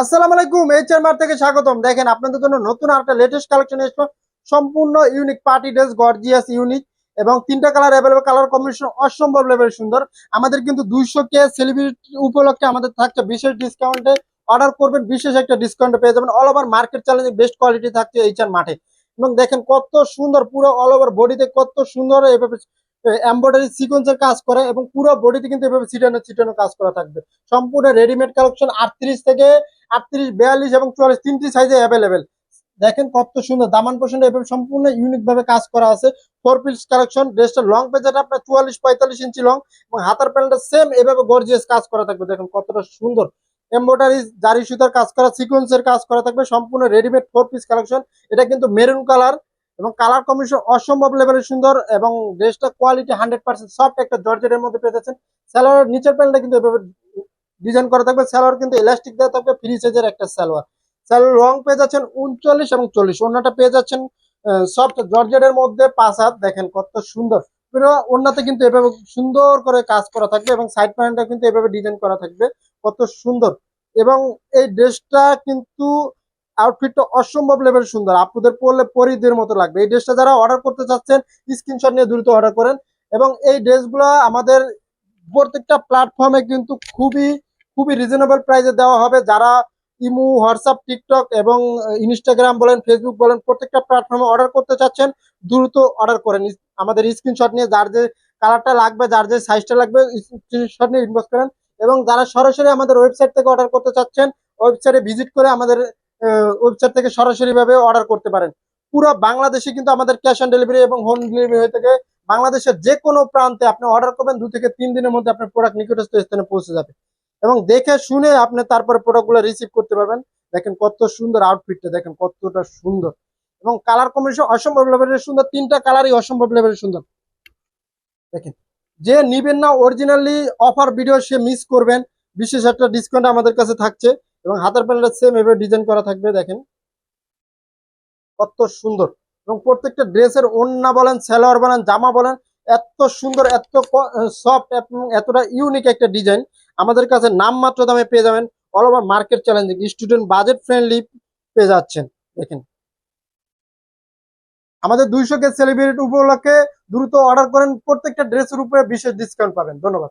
আসসালামু আলাইকুম, HR mart থেকে স্বাগতম। দেখেন আপনাদের জন্য নতুন একটা লেটেস্ট কালেকশন এসেছে, সম্পূর্ণ unique party dress, gorgeous unique এবং তিনটা কালার অ্যাভেলেবল। কালার কম্বিনেশন অসম্ভব লেভেল সুন্দর। আমাদের কিন্তু 200K সেলিব্রিটি উপলক্ষে আমাদের থাকছে বিশেষ ডিসকাউন্টে। অর্ডার করবেন, বিশেষ একটা ডিসকাউন্টে পেয়ে যাবেন। অল ওভার মার্কেট চ্যালেঞ্জে বেস্ট কোয়ালিটি থাকছে এইচআর মার্টে। এবং দেখেন কত সুন্দর, পুরো অল ওভার বডিতে কত সুন্দর এভাবে এমব্রয়ডারি সিকোয়েন্সের কাজ করে এবং পুরো বডিতে কিন্তু এভাবে ছিটানো ছিটানো কাজ করা থাকবে। সম্পূর্ণ রেডিমেড কালেকশন 38 থেকে 38, 42 এবং 44 তিনটি সাইজে অ্যাভেলেবেল। দেখেন কত সুন্দর দামান পোষণ এভাবে সম্পূর্ণ ইউনিক ভাবে কাজ করা আছে। 4 পিস কালেকশন। ড্রেসটা লং পেজটা আপনার 44-45 ইঞ্চি লং এবং হাতার প্যান্টটা সেম এভাবে গর্জিয়াস কাজ করা থাকবে। দেখেন কতটা সুন্দর এমব্রয়ডারি জারি সুতার কাজ করা, সিকোয়েন্সের কাজ করা থাকবে। সম্পূর্ণ রেডিমেড 4 পিস কালেকশন। এটা কিন্তু মেরুন কালার এবং কালার কম্বিনেশন অসম্ভব লেভেলের সুন্দর এবং ড্রেসটা কোয়ালিটি 100% সফট একটা জর্জেটের মধ্যে পেয়ে যাচ্ছেন। সালোয়ারের নিচের প্যান্টটা কিন্তু এভাবে ডিজাইন করা থাকবে। সালোয়ার কিন্তু ইলাস্টিক দেওয়া থাকবে, ফ্রি সাইজের একটা সালোয়ার। সালোয়ার রং পেয়ে যাচ্ছেন 39 এবং 40। ওড়নাটা পেয়ে যাচ্ছেন সফট জর্জেটের মধ্যে 5 হাত। দেখেন কত সুন্দর, পুরো ওড়নাতে কিন্তু এভাবে সুন্দর করে কাজ করা থাকবে এবং সাইড প্যান্টটা কিন্তু এভাবে ডিজাইন করা থাকবে। কত সুন্দর। এবং এই ড্রেসটা কিন্তু আউটফিটটা অসম্ভব লেভেল সুন্দর, আপনাদের পরলে পরীদের মতো লাগবে। এই ড্রেসটা যারা অর্ডার করতে চাচ্ছেন স্ক্রিনশট নিয়ে দ্রুত অর্ডার করেন। এবং এই ড্রেসগুলো আমাদের প্রত্যেকটা প্ল্যাটফর্মে কিন্তু খুবই খুবই রিজনেবল প্রাইসে দেওয়া হবে। যারা ইমু, হোয়াটসঅ্যাপ, টিকটক এবং ইনস্টাগ্রাম বলেন, ফেসবুক বলেন, প্রত্যেকটা প্ল্যাটফর্মে অর্ডার করতে চাচ্ছেন দ্রুত অর্ডার করেন। আমাদের স্ক্রিনশট নিয়ে যার যে কালারটা লাগবে, যার যে সাইজটা লাগবে স্ক্রিনশট নিয়ে ইনবক্স করেন। এবং যারা সরাসরি আমাদের ওয়েবসাইট থেকে অর্ডার করতে চাচ্ছেন ওয়েবসাইটে ভিজিট করে আমাদের ওয়েবসাইট থেকে সরাসরি ভাবে অর্ডার করতে পারেন। পুরো বাংলাদেশে কিন্তু আমাদের ক্যাশ অন ডেলিভারি এবং হোম ডেলিভারি হয়ে থাকে। বাংলাদেশের যে কোনো প্রান্তে আপনি অর্ডার করবেন 2 থেকে 3 দিনের মধ্যে আপনার প্রোডাক্ট নিকটস্থ স্থানে পৌঁছে যাবে এবং দেখে শুনে আপনি তারপরে প্রোডাক্টগুলো রিসিভ করতে পারবেন। দেখেন কত সুন্দর আউটফিটটা, দেখেন কতটা সুন্দর এবং কালার কম্বিনেশন অসম্ভব লেভেলের সুন্দর। তিনটা কালারই অসম্ভব লেভেলের সুন্দর। দেখেন যে নিবেন না অরিজিনালি অফার ভিডিও সে মিস করবেন। বিশেষ একটা ডিসকাউন্ট আমাদের কাছে থাকছে এবং হাতের প্যানেলটা সেম এভাবে ডিজাইন করা থাকবে। দেখেন কত সুন্দর এবং প্রত্যেকটা ড্রেসের ওড়না বলেন, সালোয়ার বলেন, জামা বলেন, এত সুন্দর, এত সফট এবং এতটা ইউনিক একটা ডিজাইন আমাদের কাছে নামমাত্র দামে পেয়ে যাবেন। All over market challenging, student budget friendly পেয়ে যাচ্ছেন। দেখেন আমাদের 200K সেলিব্রেট উপলক্ষে দ্রুত অর্ডার করেন, প্রত্যেকটা ড্রেসের উপরে বিশেষ ডিসকাউন্ট পাবেন। ধন্যবাদ।